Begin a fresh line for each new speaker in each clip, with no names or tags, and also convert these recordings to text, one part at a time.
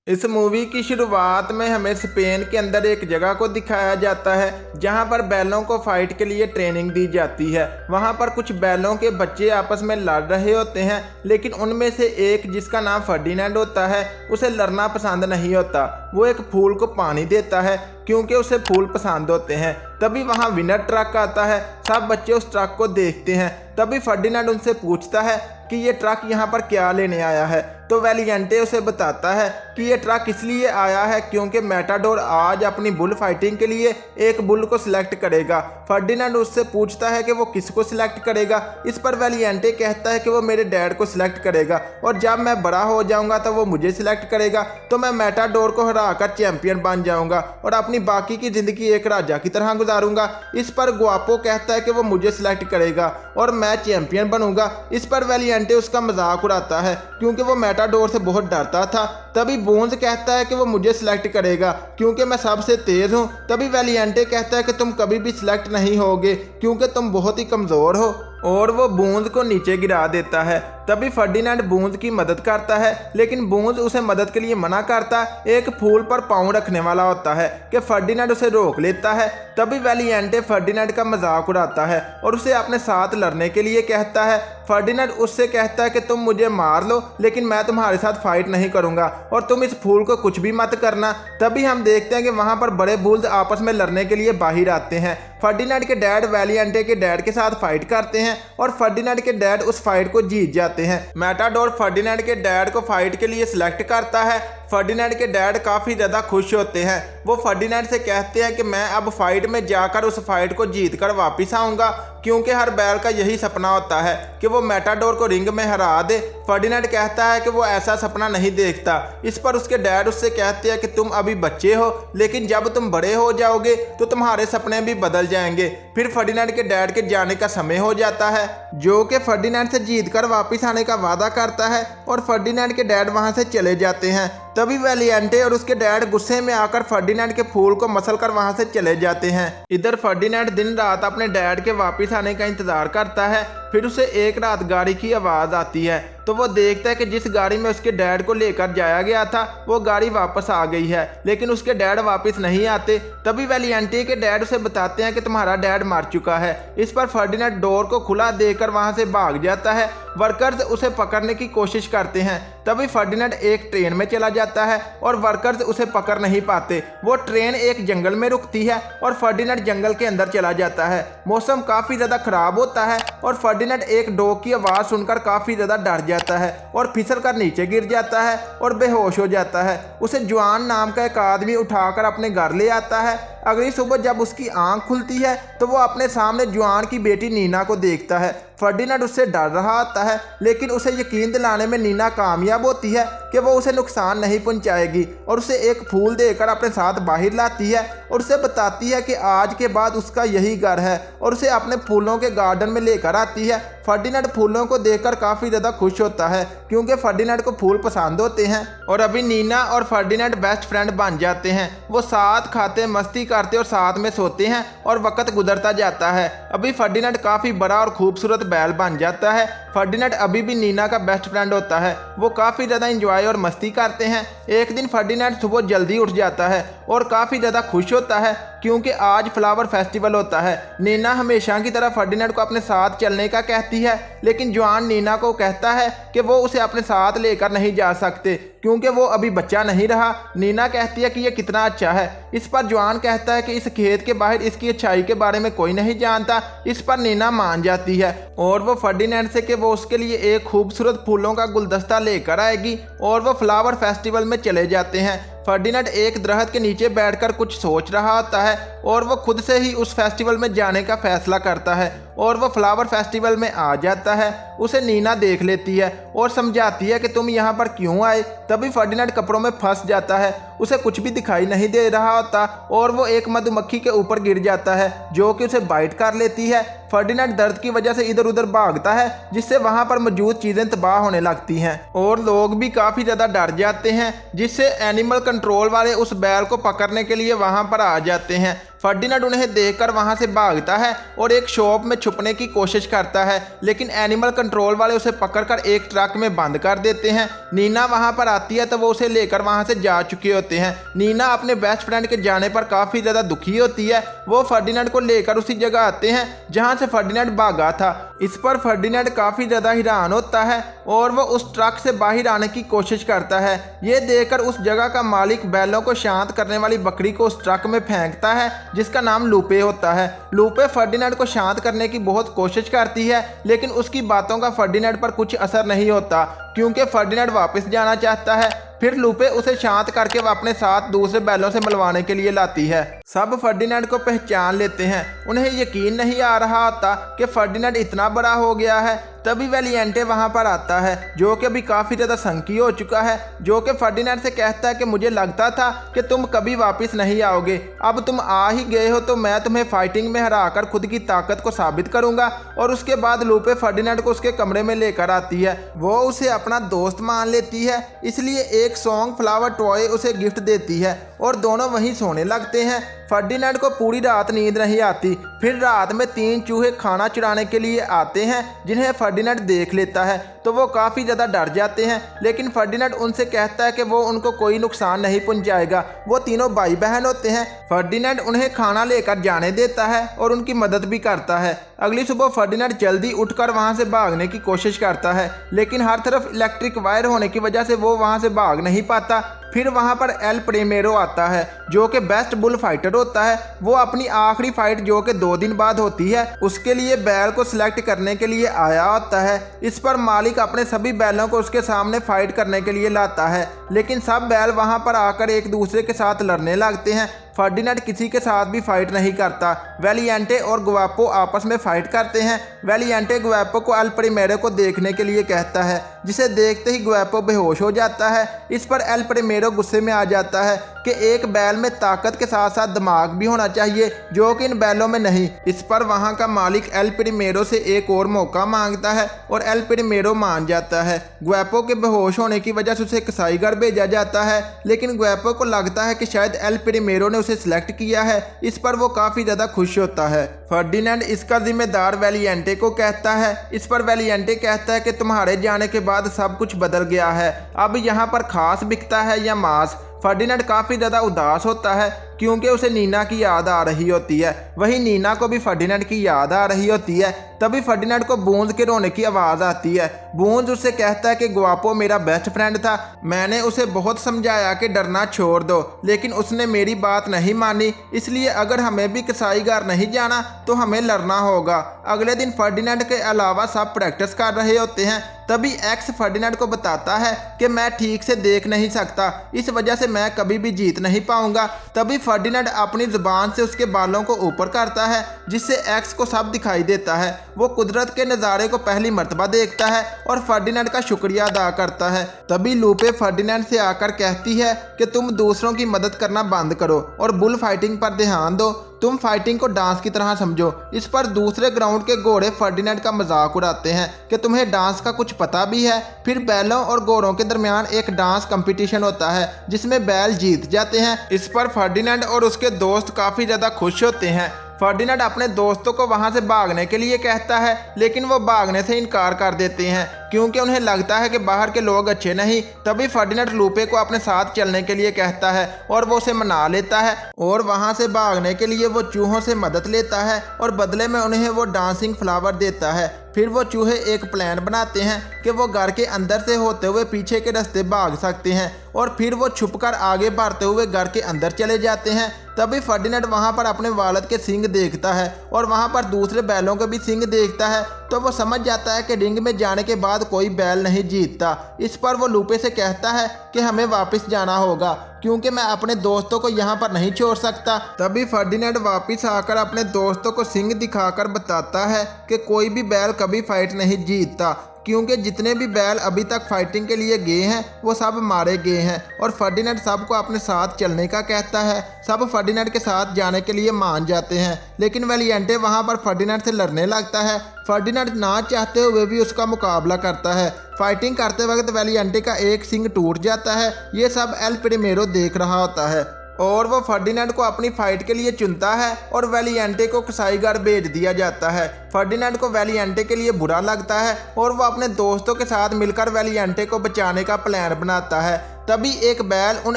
इस मूवी की शुरुआत में हमें स्पेन के अंदर एक जगह को दिखाया जाता है जहां पर बैलों को फाइट के लिए ट्रेनिंग दी जाती है। वहां पर कुछ बैलों के बच्चे आपस में लड़ रहे होते हैं, लेकिन उनमें से एक जिसका नाम फर्डिनेंड होता है उसे लड़ना पसंद नहीं होता। वो एक फूल को पानी देता है क्योंकि उसे फूल पसंद होते हैं। तभी वहां विनर ट्रक आता है। सब बच्चे उस ट्रक को देखते हैं। तभी फर्डिनेंड उनसे पूछता है कि ये ट्रक यहाँ पर क्या लेने आया है। तो वेलिएंटे उसे बताता है कि ये ट्रक इसलिए आया है क्योंकि मैटाडोर आज अपनी बुल फाइटिंग के लिए एक बुल को सिलेक्ट करेगा। फर्डिनेंड उससे पूछता है कि वो किसको सिलेक्ट करेगा। इस पर वेलिएंटे कहता है कि वो मेरे डैड को सिलेक्ट करेगा और जब मैं बड़ा हो जाऊंगा तो वो मुझे सिलेक्ट करेगा, तो मैं मैटाडोर को हराकर चैंपियन बन जाऊंगा और अपनी बाकी की ज़िंदगी एक राजा की तरह गुजारूंगा। इस पर गुआपो कहता है कि वो मुझे सिलेक्ट करेगा और मैं चैंपियन बनूंगा। इस पर वेलिएंटे उसका मजाक उड़ाता है क्योंकि वो मैटाडोर से बहुत डरता था। तभी बोन्स कहता है कि वो मुझे सिलेक्ट करेगा क्योंकि मैं सबसे तेज हूँ। तभी वेलिएंटे कहता है कि तुम कभी भी सिलेक्ट नहीं होगे क्योंकि तुम बहुत ही कमज़ोर हो, और वो बूंद को नीचे गिरा देता है। तभी फर्डिनेंड बूंद की मदद करता है, लेकिन बूंद उसे मदद के लिए मना करता एक फूल पर पाँव रखने वाला होता है कि फर्डिनेंड उसे रोक लेता है। तभी वेलिएंटे फर्डिनेंड का मजाक उड़ाता है और उसे अपने साथ लड़ने के लिए कहता है। फर्डिनेंड उससे कहता है कि तुम मुझे मार लो लेकिन मैं तुम्हारे साथ फाइट नहीं करूंगा और तुम इस फूल को कुछ भी मत करना। तभी हम देखते हैं कि वहां पर बड़े बुल्स आपस में लड़ने के लिए बाहर आते हैं। फर्डिनेंड के डैड वेलिएंटे के डैड के साथ फाइट करते हैं और फर्डिनेंड के डैड उस फाइट को जीत जाते हैं। मैटाडोर फर्डिनेंड के डैड को फाइट के लिए सिलेक्ट करता है। फर्डिनेंड के डैड काफ़ी ज़्यादा खुश होते हैं। वो फर्डिनेंड से कहते हैं कि मैं अब फाइट में जाकर उस फाइट को जीत कर वापस आऊँगा, क्योंकि हर बैल का यही सपना होता है कि वो मैटाडोर को रिंग में हरा दे। फर्डिनेंड कहता है कि वो ऐसा सपना नहीं देखता। इस पर उसके डैड उससे कहते हैं कि तुम अभी बच्चे हो, लेकिन जब तुम बड़े हो जाओगे तो तुम्हारे सपने भी बदल जाएंगे। फिर फर्डिनेंड के डैड के जाने का समय हो जाता है, जो कि फर्डिनेंड से जीत कर वापस आने का वादा करता है और फर्डिनेंड के डैड वहाँ से चले जाते हैं। तभी वेलिएंटे और उसके डैड गुस्से में आकर फर्डिनेंड के फूल को मसल कर वहां से चले जाते हैं। इधर फर्डिनेंड दिन रात अपने डैड के वापस आने का इंतजार करता है। फिर उसे एक रात गाड़ी की आवाज़ आती है, तो वो देखता है कि जिस गाड़ी में उसके डैड को लेकर जाया गया था वो गाड़ी वापस आ गई है, लेकिन उसके डैड वापस नहीं आते। तभी वेलिएंटे के डैड उसे बताते हैं कि तुम्हारा डैड मर चुका है। इस पर फर्डिनेंड डोर को खुला देकर वहां से भाग जाता है। वर्कर्स उसे पकड़ने की कोशिश करते हैं। तभी फर्डिनेंड एक ट्रेन में चला जाता है और वर्कर्स उसे पकड़ नहीं पाते। वो ट्रेन एक जंगल में रुकती है और फर्डिनेंड जंगल के अंदर चला जाता है। मौसम काफ़ी ज़्यादा ख़राब होता है और फर्डिनेंड एक डॉग की आवाज़ सुनकर काफ़ी ज़्यादा डर जाता है और फिसल कर नीचे गिर जाता है और बेहोश हो जाता है। उसे जुआन नाम का एक आदमी उठाकर अपने घर ले आता है। अगली सुबह जब उसकी आंख खुलती है तो वो अपने सामने जुआन की बेटी नीना को देखता है। फर्डिनेंड उससे डर रहा होता है, लेकिन उसे यकीन दिलाने में नीना कामयाब होती है कि वो उसे नुकसान नहीं पहुंचाएगी और उसे एक फूल देकर अपने साथ बाहर लाती है और उसे बताती है कि आज के बाद उसका यही घर है और उसे अपने फूलों के गार्डन में लेकर आती है। फर्डिनेंड फूलों को देखकर काफ़ी ज़्यादा खुश होता है क्योंकि फर्डिनेंड को फूल पसंद होते हैं और अभी नीना और फर्डिनेंड बेस्ट फ्रेंड बन जाते हैं। वो साथ खाते, मस्ती करते और साथ में सोते हैं और वक्त गुजरता जाता है। अभी फर्डिनेंड काफ़ी बड़ा और खूबसूरत बैल बन जाता है। फर्डिनेंड अभी भी नीना का बेस्ट फ्रेंड होता है। वो काफ़ी ज़्यादा इंजॉय और मस्ती करते हैं। एक दिन फर्डिनेंड सुबह जल्दी उठ जाता है और काफ़ी ज़्यादा खुश होता है क्योंकि आज फ्लावर फेस्टिवल होता है। नीना हमेशा की तरह फर्डिनेंड को अपने साथ चलने का कहती है, लेकिन जॉन नीना को कहता है कि वो उसे अपने साथ लेकर नहीं जा सकते क्योंकि वो अभी बच्चा नहीं रहा। नीना कहती है कि ये कितना अच्छा है। इस पर जॉन कहता है कि इस खेत के बाहर इसकी अच्छाई के बारे में कोई नहीं जानता। इस पर नीना मान जाती है और वो फर्डिनेंड से कि वो उसके लिए एक खूबसूरत फूलों का गुलदस्ता लेकर आएगी और वो फ्लावर फेस्टिवल में चले जाते हैं। फर्डिनेंड एक दरख्त के नीचे बैठकर कुछ सोच रहा होता है और वो खुद से ही उस फेस्टिवल में जाने का फैसला करता है और वो फ्लावर फेस्टिवल में आ जाता है। उसे नीना देख लेती है और समझाती है कि तुम यहाँ पर क्यों आए। तभी फर्डिनेंड कपड़ों में फंस जाता है। उसे कुछ भी दिखाई नहीं दे रहा होता और वो एक मधुमक्खी के ऊपर गिर जाता है जो कि उसे बाइट कर लेती है। फर्डिनेंड दर्द की वजह से इधर उधर भागता है, जिससे वहां पर मौजूद चीजें तबाह होने लगती हैं और लोग भी काफी ज्यादा डर जाते हैं, जिससे एनिमल कंट्रोल वाले उस बैल को पकड़ने के लिए वहां पर आ जाते हैं। फर्डिनेंड उन्हें देखकर वहां से भागता है और एक शॉप में छुपने की कोशिश करता है, लेकिन एनिमल कंट्रोल वाले उसे पकड़कर एक ट्रक में बंद कर देते हैं। नीना वहां पर आती है तो वो उसे लेकर वहां से जा चुके होते हैं। नीना अपने बेस्ट फ्रेंड के जाने पर काफी ज्यादा दुखी होती है। वो फर्डिनेंड को लेकर उसी जगह आते हैं जहां से फर्डिनेंड भागा था। इस पर फर्डिनेंड काफी ज्यादा हैरान होता है और वो उस ट्रक से बाहर आने की कोशिश करता है। ये देखकर उस जगह का मालिक बैलों को शांत करने वाली बकरी को उस ट्रक में फेंकता है जिसका नाम लूपे होता है। लूपे फर्डिनेंड को शांत करने की बहुत कोशिश करती है, लेकिन उसकी बातों का फर्डिनेंड पर कुछ असर नहीं होता क्योंकि फर्डिनेंड वापस जाना चाहता है। फिर लूपे उसे शांत करके वो अपने साथ दूसरे बैलों से मिलवाने के लिए लाती है। सब फर्डिनेंड को पहचान लेते हैं। उन्हें यकीन नहीं आ रहा होता कि फर्डिनेंड इतना बड़ा हो गया है। तभी वेलिएंटे वहां पर आता है जो कि अभी काफ़ी ज़्यादा संकी हो चुका है, जो कि फर्डिनेंड से कहता है कि मुझे लगता था कि तुम कभी वापस नहीं आओगे, अब तुम आ ही गए हो तो मैं तुम्हें फाइटिंग में हराकर खुद की ताकत को साबित करूंगा। और उसके बाद लूपे फर्डिनेंड को उसके कमरे में लेकर आती है। वो उसे अपना दोस्त मान लेती है, इसलिए एक सॉन्ग फ्लावर टॉय उसे गिफ्ट देती है और दोनों वहीं सोने लगते हैं। फर्डिनेंड को पूरी रात नींद नहीं आती। फिर रात में 3 चूहे खाना चुराने के लिए आते हैं जिन्हें फर्डिनेंड देख लेता है तो वो काफ़ी ज़्यादा डर जाते हैं, लेकिन फर्डिनेंड उनसे कहता है कि वो उनको कोई नुकसान नहीं पहुंचाएगा। वो तीनों भाई बहन होते हैं। फर्डिनेंड उन्हें खाना लेकर जाने देता है और उनकी मदद भी करता है। अगली सुबह फर्डिनेंड जल्दी उठकर वहां से भागने की कोशिश करता है, लेकिन हर तरफ इलेक्ट्रिक वायर होने की वजह से वो वहां से भाग नहीं पाता। फिर वहां पर एल प्रीमेरो आता है जो कि बेस्ट बुल फाइटर होता है। वो अपनी आखिरी फाइट जो कि 2 दिन बाद होती है उसके लिए बैल को सिलेक्ट करने के लिए आया होता है। इस पर मालिक अपने सभी बैलों को उसके सामने फाइट करने के लिए लाता है, लेकिन सब बैल वहां पर आकर एक दूसरे के साथ लड़ने लगते हैं। फर्डिनेंड किसी के साथ भी फाइट नहीं करता। वेलिएंटे और गुआपो आपस में फाइट करते हैं। वेलिएंटे गुआपो को एल प्रीमेरो को देखने के लिए कहता है, जिसे देखते ही गुआपो बेहोश हो जाता है। इस पर एल प्रीमेरो गुस्से में आ जाता है कि एक बैल में ताकत के साथ साथ दिमाग भी होना चाहिए जो कि इन बैलों में नहीं। इस पर वहां का मालिक एल प्रीमेरो से एक और मौका मांगता है और एल प्रीमेरो मान जाता है। गुआपो के बेहोश होने की वजह से उसे कसाईघर भेजा जाता है, लेकिन गुआपो को लगता है कि शायद एल प्रीमेरो ने उसे सिलेक्ट किया है। इस पर वो काफी ज्यादा खुश होता है। फर्डिनेंड इसका जिम्मेदार वेलिएंटे को कहता है। इस पर वेलिएंटे कहता है कि तुम्हारे जाने के बाद सब कुछ बदल गया है, अब यहाँ पर खास बिकता है या मांस। फर्डिनेंड काफ़ी ज़्यादा उदास होता है क्योंकि उसे नीना की याद आ रही होती है। वहीं नीना को भी फर्डिनेंड की याद आ रही होती है। तभी फर्डिनेंड को बूंज के रोने की आवाज़ आती है। बूंज उससे कहता है कि गुआपो मेरा बेस्ट फ्रेंड था, मैंने उसे बहुत समझाया कि डरना छोड़ दो, लेकिन उसने मेरी बात नहीं मानी, इसलिए अगर हमें भी कसाईघर नहीं जाना तो हमें लड़ना होगा। अगले दिन फर्डिनेंड के अलावा सब प्रैक्टिस कर रहे होते हैं। तभी एक्स फर्डिनेंड को बताता है कि मैं ठीक से देख नहीं सकता, इस वजह से मैं कभी भी जीत नहीं पाऊंगा। तभी फर्डिनेंड अपनी जुबान से उसके बालों को ऊपर करता है जिससे एक्स को सब दिखाई देता है। वो कुदरत के नज़ारे को पहली मर्तबा देखता है और फर्डिनेंड का शुक्रिया अदा करता है। तभी लूपे फर्डिनेंड से आकर कहती है कि तुम दूसरों की मदद करना बंद करो और बुल फाइटिंग पर ध्यान दो, तुम फाइटिंग को डांस की तरह समझो। इस पर दूसरे ग्राउंड के घोड़े फर्डिनेंड का मजाक उड़ाते हैं कि तुम्हें डांस का कुछ पता भी है। फिर बैलों और घोड़ों के दरमियान एक डांस कंपटीशन होता है जिसमें बैल जीत जाते हैं। इस पर फर्डिनेंड और उसके दोस्त काफ़ी ज़्यादा खुश होते हैं। फर्डिनेंड अपने दोस्तों को वहां से भागने के लिए कहता है, लेकिन वो भागने से इनकार कर देते हैं क्योंकि उन्हें लगता है कि बाहर के लोग अच्छे नहीं। तभी फर्डिनेंड लूपे को अपने साथ चलने के लिए कहता है और वो उसे मना लेता है और वहां से भागने के लिए वो चूहों से मदद लेता है और बदले में उन्हें वो डांसिंग फ्लावर देता है। फिर वो चूहे एक प्लान बनाते हैं कि वो घर के अंदर से होते हुए पीछे के रास्ते भाग सकते हैं और फिर वो छुपकर आगे बढ़ते हुए घर के अंदर चले जाते हैं। तभी फर्डिनेंड वहां पर अपने वालिद के सींग देखता है और वहां पर दूसरे बैलों के भी सींग देखता है, तो वो समझ जाता है कि रिंग में जाने के बाद कोई बैल नहीं जीतता। इस पर वो लूपे से कहता है कि हमें वापस जाना होगा क्योंकि मैं अपने दोस्तों को यहाँ पर नहीं छोड़ सकता। तभी फर्डिनेंड वापस आकर अपने दोस्तों को सींग दिखाकर बताता है कि कोई भी बैल कभी फाइट नहीं जीतता क्योंकि जितने भी बैल अभी तक फाइटिंग के लिए गए हैं वो सब मारे गए हैं। और फर्डिनेंड सबको अपने साथ चलने का कहता है। सब फर्डिनेंड के साथ जाने के लिए मान जाते हैं, लेकिन वेलिएंटे वहां पर फर्डिनेंड से लड़ने लगता है। फर्डिनेंड ना चाहते हुए भी उसका मुकाबला करता है। फाइटिंग करते वक्त वेलिएंटे का एक सींग टूट जाता है। ये सब एल प्रीमेरो देख रहा होता है। और वो फर्डिनेंड को अपनी फाइट के लिए चुनता है और वेलिएंटे को कसाईघर भेज दिया जाता है। फर्डिनेंड को वेलिएंटे के लिए बुरा लगता है और वो अपने दोस्तों के साथ मिलकर वेलिएंटे को बचाने का प्लान बनाता है। तभी एक बैल उन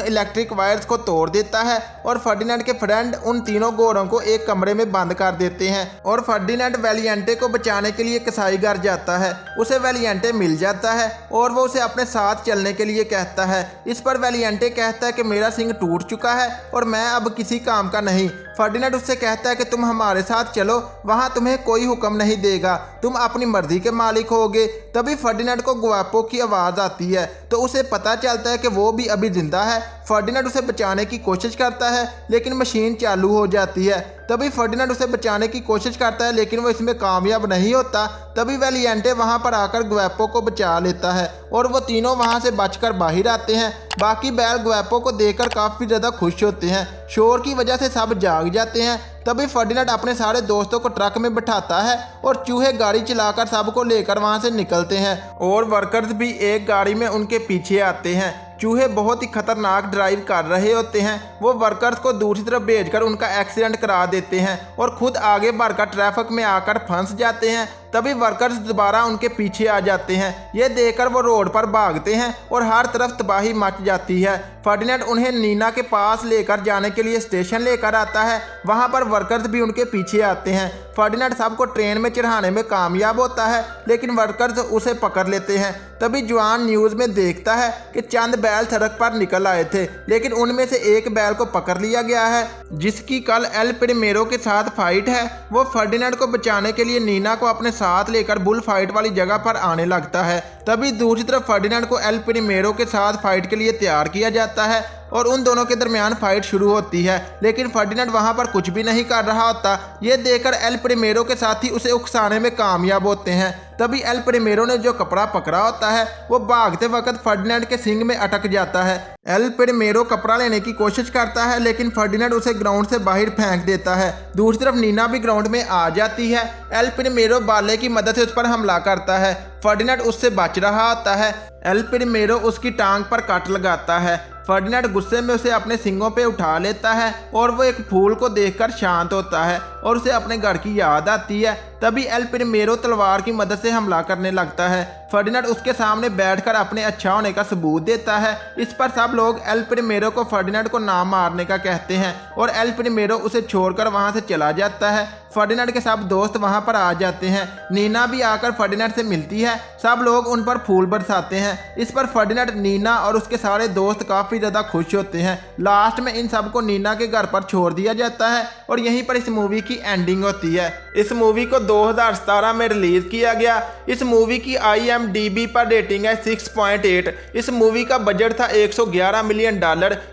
इलेक्ट्रिक वायर्स को तोड़ देता है और फर्डिनेंड के फ्रेंड उन तीनों घोड़ों को एक कमरे में बंद कर देते हैं और फर्डिनेंड वेलिएंटे को बचाने के लिए कसाईघर जाता है। उसे वेलिएंटे मिल जाता है और वो उसे अपने साथ चलने के लिए कहता है। इस पर वेलिएंटे कहता है कि मेरा सिंग टूट चुका है और मैं अब किसी काम का नहीं। फर्डिनेंड उससे कहता है कि तुम हमारे साथ चलो, वहाँ तुम्हें कोई हुक्म नहीं देगा, तुम अपनी मर्जी के मालिक होगे। तभी फर्डिनेंड को गुआपो की आवाज़ आती है तो उसे पता चलता है कि वो भी अभी जिंदा है। फर्डिनेंड उसे बचाने की कोशिश करता है लेकिन मशीन चालू हो जाती है। तभी फर्डिनेंड उसे बचाने की कोशिश करता है लेकिन वो इसमें कामयाब नहीं होता। तभी वेलिएंटे वहां पर आकर गुआपो को बचा लेता है और वो तीनों वहां से बचकर बाहर आते हैं। बाकी बैल गुआपो को देखकर काफ़ी ज़्यादा खुश होते हैं। शोर की वजह से सब जाग जाते हैं। तभी फर्डिनेंड अपने सारे दोस्तों को ट्रक में बिठाता है और चूहे गाड़ी चलाकर सबको लेकर वहां से निकलते हैं और वर्कर्स भी एक गाड़ी में उनके पीछे आते हैं। चूहे बहुत ही खतरनाक ड्राइव कर रहे होते हैं। वो वर्कर्स को दूसरी तरफ भेजकर उनका एक्सीडेंट करा देते हैं और खुद आगे बढ़कर ट्रैफिक में आकर फंस जाते हैं। तभी वर्कर्स दोबारा उनके पीछे आ जाते हैं। ये देखकर वो रोड पर भागते हैं और हर तरफ तबाही मच जाती है। फर्डिनेंड उन्हें नीना के पास लेकर जाने के लिए स्टेशन लेकर आता है। वहाँ पर वर्कर्स भी उनके पीछे आते हैं। फर्डिनेंड सबको ट्रेन में चढ़ाने में कामयाब होता है लेकिन वर्कर्स उसे पकड़ लेते हैं। तभी जवान न्यूज़ में देखता है कि चंद बैल सड़क पर निकल आए थे लेकिन उनमें से एक बैल को पकड़ लिया गया है जिसकी कल एल प्रिमेरो के साथ फाइट है। वो फर्डिनेंड को बचाने के लिए नीना को अपने साथ लेकर बुल फाइट वाली जगह पर आने लगता है। तभी दूसरी तरफ फर्डिनेंड को एल प्रिमेरो के साथ फाइट के लिए तैयार किया जाता है और उन दोनों के दरमियान फाइट शुरू होती है लेकिन फर्डिनेंड वहां पर कुछ भी नहीं कर रहा होता। ये देखकर एल प्रिमेरो के साथी उसे उकसाने में कामयाब होते हैं। तभी एल प्रिमेरो ने जो कपड़ा पकड़ा होता है वो भागते वक्त फर्डिनेंड के सींग में अटक जाता है। एल प्रिमेरो कपड़ा लेने की कोशिश करता है लेकिन फर्डिनेंड उसे ग्राउंड से बाहर फेंक देता है। दूसरी तरफ नीना भी ग्राउंड में आ जाती है। एल प्रिमेरो बाले की मदद से उस पर हमला करता है। फर्डिनेंड उससे बच रहा होता है। एल प्रिमेरो उसकी टांग पर कट लगाता है। फर्डिनेंड गुस्से में उसे अपने सींगों पे उठा लेता है और वो एक फूल को देखकर शांत होता है और उसे अपने घर की याद आती है। तभी एल प्रिमेरो तलवार की मदद से हमला करने लगता है। फर्डिनेंड उसके सामने बैठकर अपने अच्छा होने का सबूत देता है। इस पर सब लोग एल प्रिमेरो को फर्डिनेंड को ना मारने का कहते हैं और एल प्रिमेरो उसे छोड़कर वहां से चला जाता है। फर्डिनेंड के सब दोस्त वहां पर आ जाते हैं। नीना भी आकर फर्डिनेंड से मिलती है। सब लोग उन पर फूल बरसाते हैं। इस पर फर्डिनेंड, नीना और उसके सारे दोस्त काफ़ी ज़्यादा खुश होते हैं। लास्ट में इन सबको नीना के घर पर छोड़ दिया जाता है और यहीं पर इस मूवी की एंडिंग होती है। इस मूवी को 2017 में रिलीज़ किया गया। इस मूवी की IMDb पर रेटिंग है 6.8। इस मूवी का बजट था $111 मिलियन।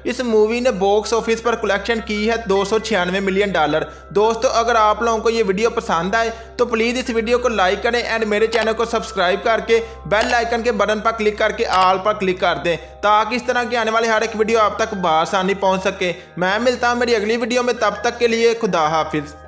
इस मूवी ने बॉक्स ऑफिस पर कलेक्शन की है $296 मिलियन। दोस्तों, अगर आप लोगों को ये वीडियो पसंद आए तो प्लीज़ इस वीडियो को लाइक करें एंड मेरे चैनल को सब्सक्राइब करके बेल आइकन के बटन पर क्लिक करके ऑल पर क्लिक कर दें ताकि इस तरह की आने वाली हर एक वीडियो आप तक बआसानी पहुंच सके। मैं मिलता हूं मेरी अगली वीडियो में, तब तक के लिए खुदा हाफिज़।